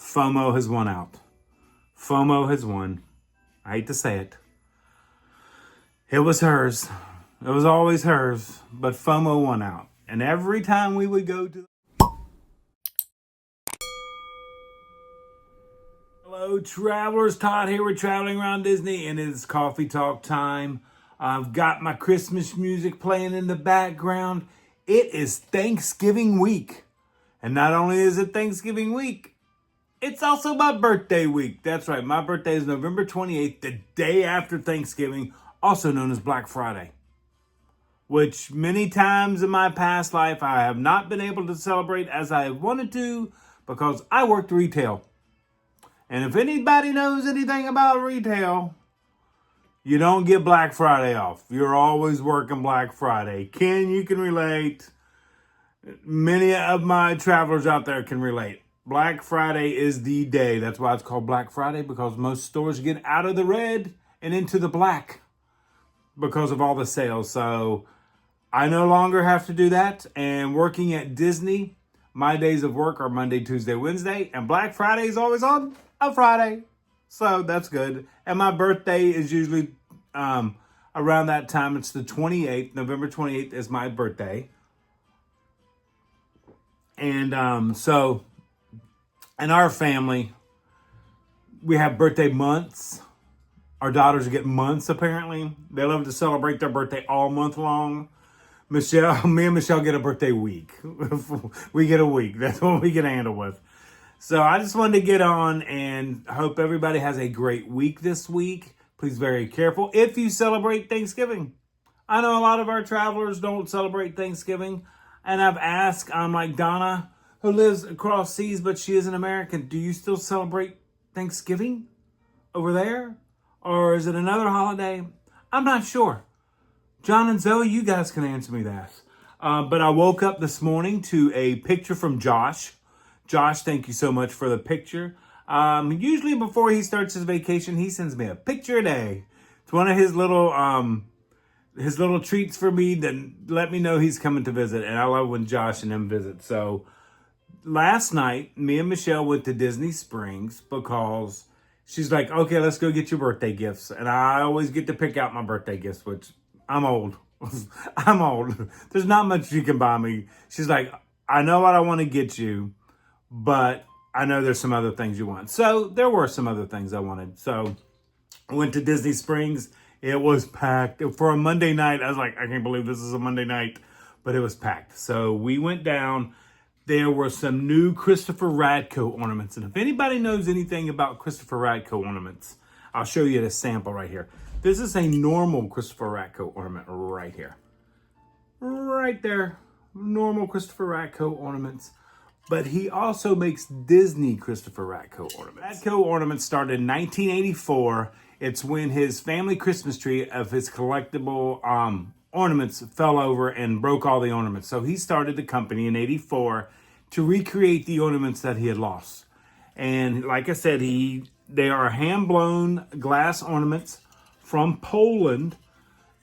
FOMO has won out. FOMO has won. I hate to say it. It was hers. It was always hers, but FOMO won out. And every time we would go to... Hello, travelers. Todd here. We're traveling around Disney, and it's coffee talk time. I've got my Christmas music playing in the background. It is Thanksgiving week. And not only is it Thanksgiving week, it's also my birthday week. That's right. My birthday is November 28th, the day after Thanksgiving, also known as Black Friday, which many times in my past life I have not been able to celebrate as I have wanted to because I worked retail. And if anybody knows anything about retail, you don't get Black Friday off. You're always working Black Friday. Ken, you can relate. Many of my travelers out there can relate. Black Friday is the day. That's why it's called Black Friday, because most stores get out of the red and into the black because of all the sales. So I no longer have to do that. And working at Disney, my days of work are Monday, Tuesday, Wednesday. And Black Friday is always on a Friday. So that's good. And my birthday is usually around that time. It's the 28th. November 28th is my birthday. And so in our family, we have birthday months. Our daughters get months, apparently. They love to celebrate their birthday all month long. Me and Michelle get a birthday week. We get a week. That's what we can handle with. So I just wanted to get on and hope everybody has a great week this week. Please be very careful if you celebrate Thanksgiving. I know a lot of our travelers don't celebrate Thanksgiving. And I've asked, I'm like, Donna, who lives across seas, but she is an American. Do you still celebrate Thanksgiving over there? Or is it another holiday? I'm not sure. John and Zoe, you guys can answer me that. But I woke up this morning to a picture from Josh. Josh, thank you so much for the picture. Usually before he starts his vacation, he sends me a picture a day. It's one of his little treats for me that let me know he's coming to visit. And I love when Josh and them visit. So last night, me and Michelle went to Disney Springs because she's like, okay, let's go get your birthday gifts. And I always get to pick out my birthday gifts, which I'm old. I'm old. There's not much you can buy me. She's like, I know what I want to get you, but I know there's some other things you want. So there were some other things I wanted. So I went to Disney Springs. It was packed. For a Monday night, I was like, I can't believe this is a Monday night. But it was packed. So we went down. There were some new Christopher Radko ornaments. And if anybody knows anything about Christopher Radko ornaments, I'll show you the sample right here. This is a normal Christopher Radko ornament right here. Right there. Normal Christopher Radko ornaments. But he also makes Disney Christopher Radko ornaments. Radko ornaments started in 1984. It's when his family Christmas tree of his collectible ornaments fell over and broke all the ornaments. So he started the company in 84 to recreate the ornaments that he had lost. And like I said, they are hand-blown glass ornaments from Poland.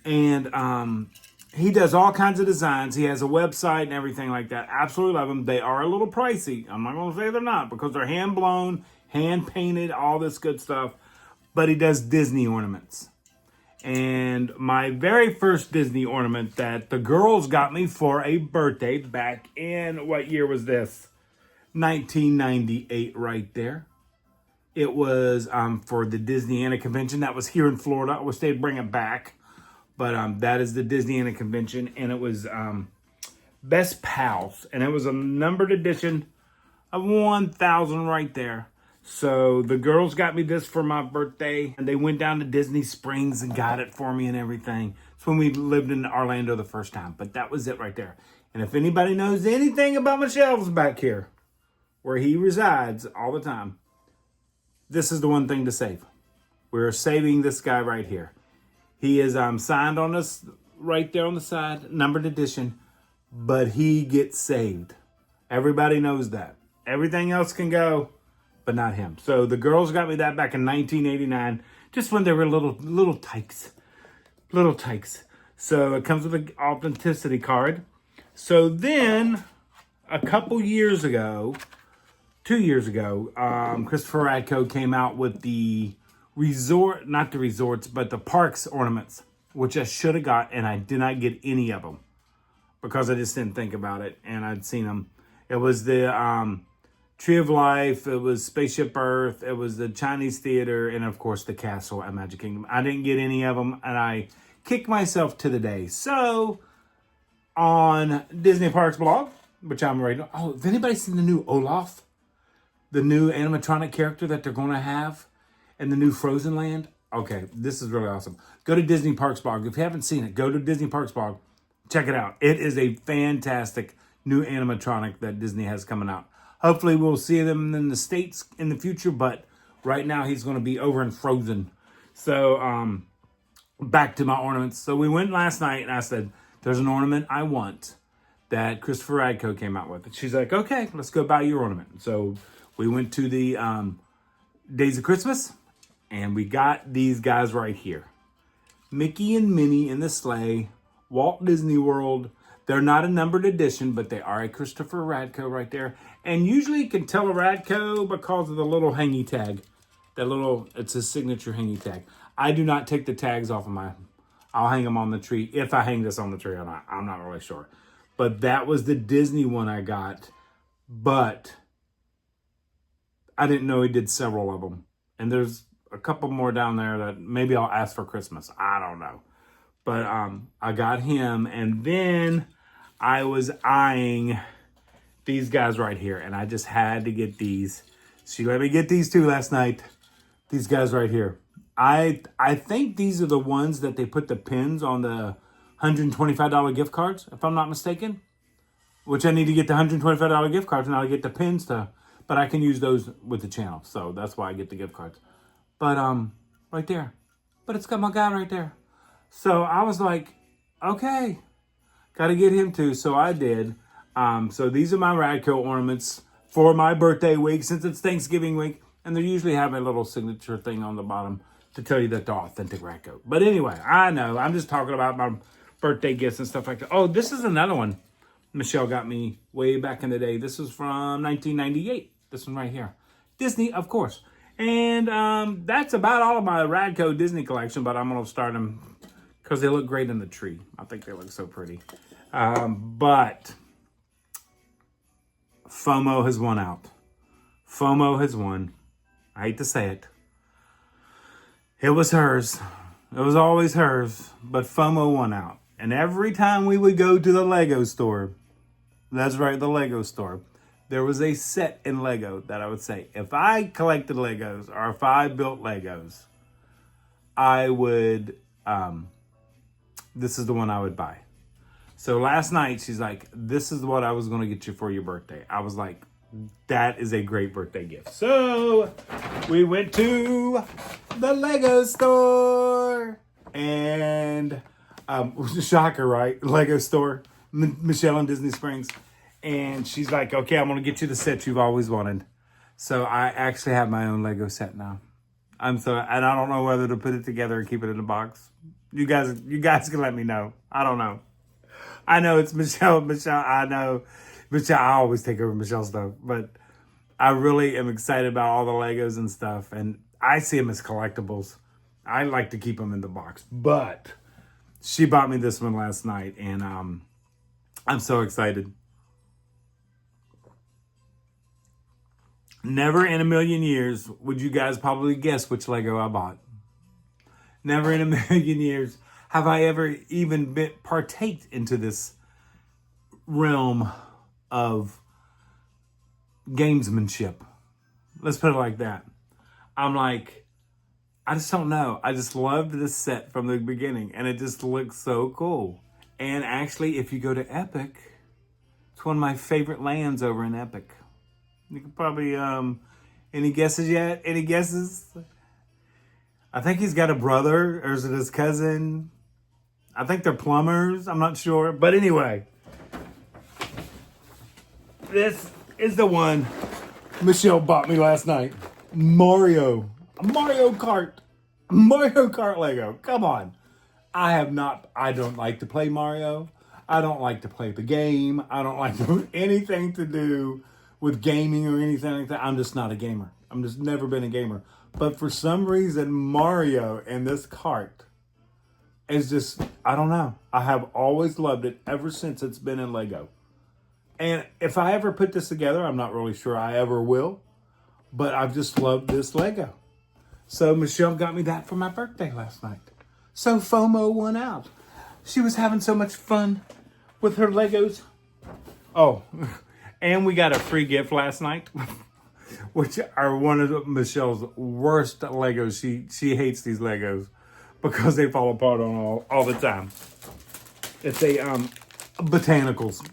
And he does all kinds of designs. He has a website and everything like that. Absolutely love them. They are a little pricey. I'm not going to say they're not because they're hand-blown, hand-painted, all this good stuff. But he does Disney ornaments. And my very first Disney ornament that the girls got me for a birthday back in, what year was this? 1998 right there. It was for the Disneyana convention. That was here in Florida. I wish they'd bring it back. But that is the Disneyana convention. And it was Best Pals. And it was a numbered edition of 1,000 right there. So the girls got me this for my birthday, and they went down to Disney Springs and got it for me and everything. It's when we lived in Orlando the first time, but that was it right there. And if anybody knows anything about Michelle's back here, where he resides all the time, this is the one thing to save. We're saving this guy right here. He is signed on us right there on the side, numbered edition, but he gets saved. Everybody knows that. Everything else can go, but not him. So the girls got me that back in 1989, just when they were little tykes. Little tykes. So it comes with an authenticity card. So then, a couple years ago, 2 years ago, Christopher Radko came out with the resort, not the resorts, but the parks ornaments, which I should have got, and I did not get any of them because I just didn't think about it, and I'd seen them. It was the Tree of Life, it was Spaceship Earth, it was the Chinese Theater, and of course the castle at Magic Kingdom. I didn't get any of them, and I kicked myself to the day. So, on Disney Parks blog, which I'm reading, oh, have anybody seen the new Olaf? The new animatronic character that they're going to have in the new Frozen Land? Okay, this is really awesome. Go to Disney Parks blog. If you haven't seen it, go to Disney Parks blog. Check it out. It is a fantastic new animatronic that Disney has coming out. Hopefully we'll see them in the States in the future, but right now he's going to be over in Frozen. So, back to my ornaments. So we went last night and I said, there's an ornament I want that Christopher Radko came out with. And she's like, okay, let's go buy your ornament. So we went to the Days of Christmas and we got these guys right here. Mickey and Minnie in the sleigh, Walt Disney World. They're not a numbered edition, but they are a Christopher Radko right there. And usually you can tell a Radko because of the little hangy tag. It's his signature hangy tag. I do not take the tags off of I'll hang them on the tree. If I hang this on the tree or not, I'm not really sure. But that was the Disney one I got. But I didn't know he did several of them. And there's a couple more down there that maybe I'll ask for Christmas. I don't know. But I got him, and then I was eyeing these guys right here, and I just had to get these. She let me get these two last night. These guys right here. I think these are the ones that they put the pins on the $125 gift cards, if I'm not mistaken. Which I need to get the $125 gift cards, and I'll get the pins but I can use those with the channel, so that's why I get the gift cards. But right there. But it's got my guy right there. So I was like, okay, got to get him too. So I did. So these are my Radko ornaments for my birthday week, since it's Thanksgiving week. And they usually have a little signature thing on the bottom to tell you that they're authentic Radko. But anyway, I know. I'm just talking about my birthday gifts and stuff like that. Oh, this is another one Michelle got me way back in the day. This was from 1998. This one right here. Disney, of course. And that's about all of my Radko Disney collection, but I'm going to start them because they look great in the tree. I think they look so pretty. But FOMO has won out. FOMO has won. I hate to say it. It was hers. It was always hers. But FOMO won out. And every time we would go to the Lego store, that's right, the Lego store, there was a set in Lego that I would say, if I collected Legos or if I built Legos, I would, this is the one I would buy. So last night, she's like, this is what I was going to get you for your birthday. I was like, that is a great birthday gift. So we went to the Lego store and shocker, right? Lego store, Michelle in Disney Springs. And she's like, okay, I'm going to get you the set you've always wanted. So I actually have my own Lego set now. And I don't know whether to put it together or keep it in a box. You guys can let me know. I don't know. I know it's Michelle, I know. Michelle, I always take over Michelle's stuff. But I really am excited about all the Legos and stuff. And I see them as collectibles. I like to keep them in the box. But she bought me this one last night. And I'm so excited. Never in a million years would you guys probably guess which Lego I bought. Never in a million years have I ever even partaked into this realm of gamesmanship. Let's put it like that. I'm like, I just don't know. I just loved this set from the beginning, and it just looks so cool. And actually, if you go to Epic, it's one of my favorite lands over in Epic. You can probably, any guesses yet? Any guesses? I think he's got a brother, or is it his cousin? I think they're plumbers. I'm not sure. But anyway, this is the one Michelle bought me last night. Mario Kart Lego. Come on. I don't like to play Mario. I don't like to play the game. I don't like to do anything to do with gaming or anything like that. I'm just not a gamer. I'm just never been a gamer. But for some reason, Mario and this cart is just, I don't know. I have always loved it ever since it's been in Lego. And if I ever put this together, I'm not really sure I ever will. But I've just loved this Lego. So Michelle got me that for my birthday last night. So FOMO won out. She was having so much fun with her Legos. Oh, and we got a free gift last night, which are one of Michelle's worst Legos. She hates these Legos because they fall apart on all the time. It's a botanicals.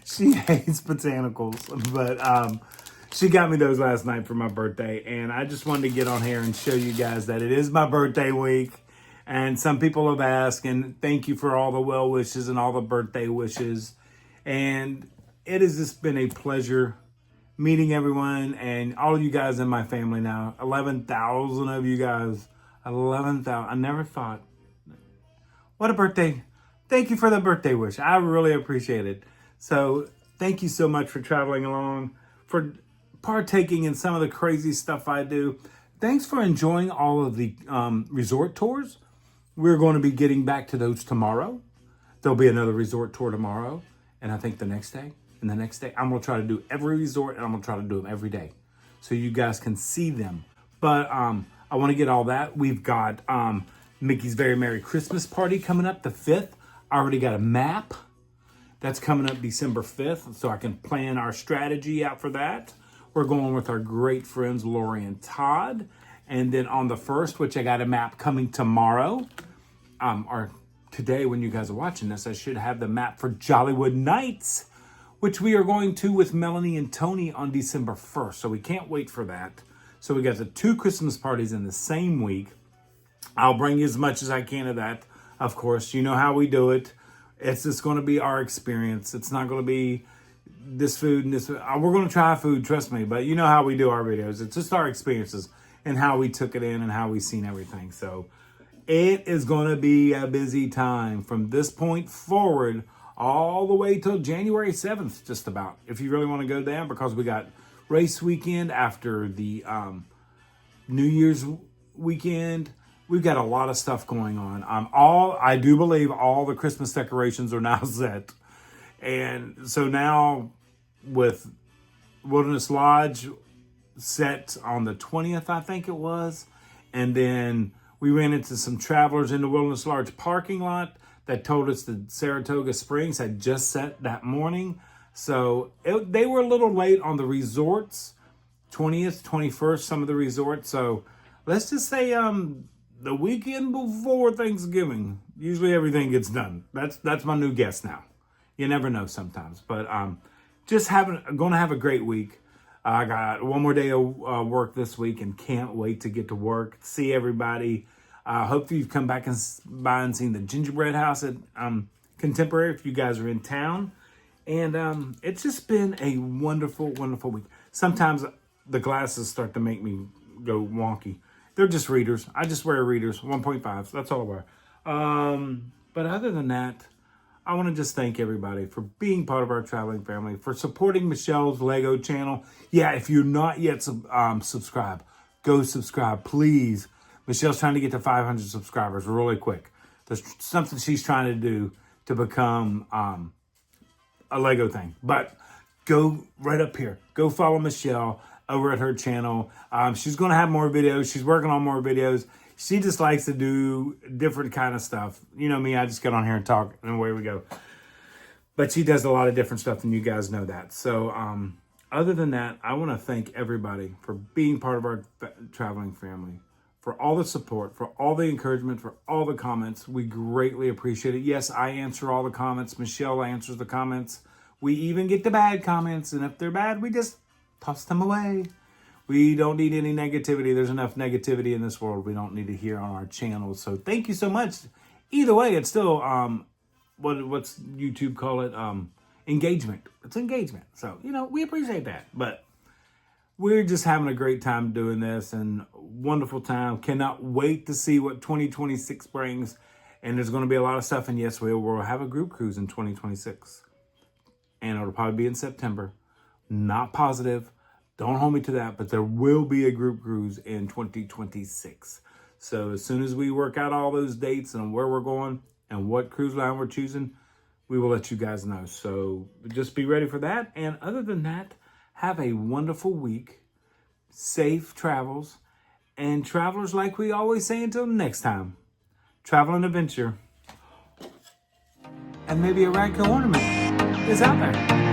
She hates botanicals, but she got me those last night for my birthday, and I just wanted to get on here and show you guys that it is my birthday week. And some people have asked, and thank you for all the well wishes and all the birthday wishes. And it has just been a pleasure meeting everyone and all of you guys in my family now. 11,000 of you guys. 11,000. I never thought. What a birthday. Thank you for the birthday wish. I really appreciate it. So thank you so much for traveling along, for partaking in some of the crazy stuff I do. Thanks for enjoying all of the resort tours. We're going to be getting back to those tomorrow. There'll be another resort tour tomorrow. And I think the next day. And the next day. I'm going to try to do every resort. And I'm going to try to do them every day. So you guys can see them. But I want to get all that. We've got Mickey's Very Merry Christmas Party coming up the 5th. I already got a map. That's coming up December 5th. So I can plan our strategy out for that. We're going with our great friends Laurie and Todd. And then on the 1st, which I got a map coming tomorrow, or today when you guys are watching this, I should have the map for Jollywood Nights, which we are going to with Melanie and Tony on December 1st. So we can't wait for that. So we got the 2 Christmas parties in the same week. I'll bring you as much as I can of that. Of course, you know how we do it. It's just going to be our experience. It's not going to be this food and this. We're going to try food, trust me. But you know how we do our videos. It's just our experiences and how we took it in and how we seen everything. So it is going to be a busy time from this point forward all the way till January 7th, just about. If you really want to go down, because we got race weekend after the New Year's weekend. We've got a lot of stuff going on. I do believe all the Christmas decorations are now set. And so now with Wilderness Lodge set on the 20th, I think it was. And then we ran into some travelers in the Wilderness Lodge parking lot that told us that Saratoga Springs had just set that morning. So they were a little late on the resorts, 20th, 21st, some of the resorts. So let's just say the weekend before Thanksgiving, usually everything gets done. That's my new guess now. You never know sometimes. But just going to have a great week. I got one more day of work this week and can't wait to get to work, see everybody. Hopefully you've come back by and seen the gingerbread house at Contemporary if you guys are in town. And it's just been a wonderful, wonderful week. Sometimes the glasses start to make me go wonky. They're just readers. I just wear readers, 1.5s. That's all I wear. But other than that, I want to just thank everybody for being part of our traveling family, for supporting Michelle's Lego channel. Yeah, if you're not yet subscribed, go subscribe, please. Michelle's trying to get to 500 subscribers really quick. There's something she's trying to do to become a Lego thing. But go right up here. Go follow Michelle over at her channel. She's going to have more videos. She's working on more videos. She just likes to do different kind of stuff. You know me, I just get on here and talk, and away we go. But she does a lot of different stuff, and you guys know that. So other than that, I want to thank everybody for being part of our traveling family, for all the support, for all the encouragement, for all the comments. We greatly appreciate it. Yes, I answer all the comments. Michelle answers the comments. We even get the bad comments, and if they're bad, we just toss them away. We don't need any negativity. There's enough negativity in this world we don't need to hear on our channel. So thank you so much. Either way, it's still, what's YouTube call it? Engagement. It's engagement. So, we appreciate that. But we're just having a great time doing this and wonderful time. Cannot wait to see what 2026 brings. And there's going to be a lot of stuff. And yes, we'll have a group cruise in 2026. And it'll probably be in September. Not positive. Don't hold me to that, but there will be a group cruise in 2026. So as soon as we work out all those dates and where we're going and what cruise line we're choosing, we will let you guys know. So just be ready for that. And other than that, have a wonderful week. Safe travels. And travelers, like we always say, until next time, travel and adventure. And maybe a Radko ornament is out there.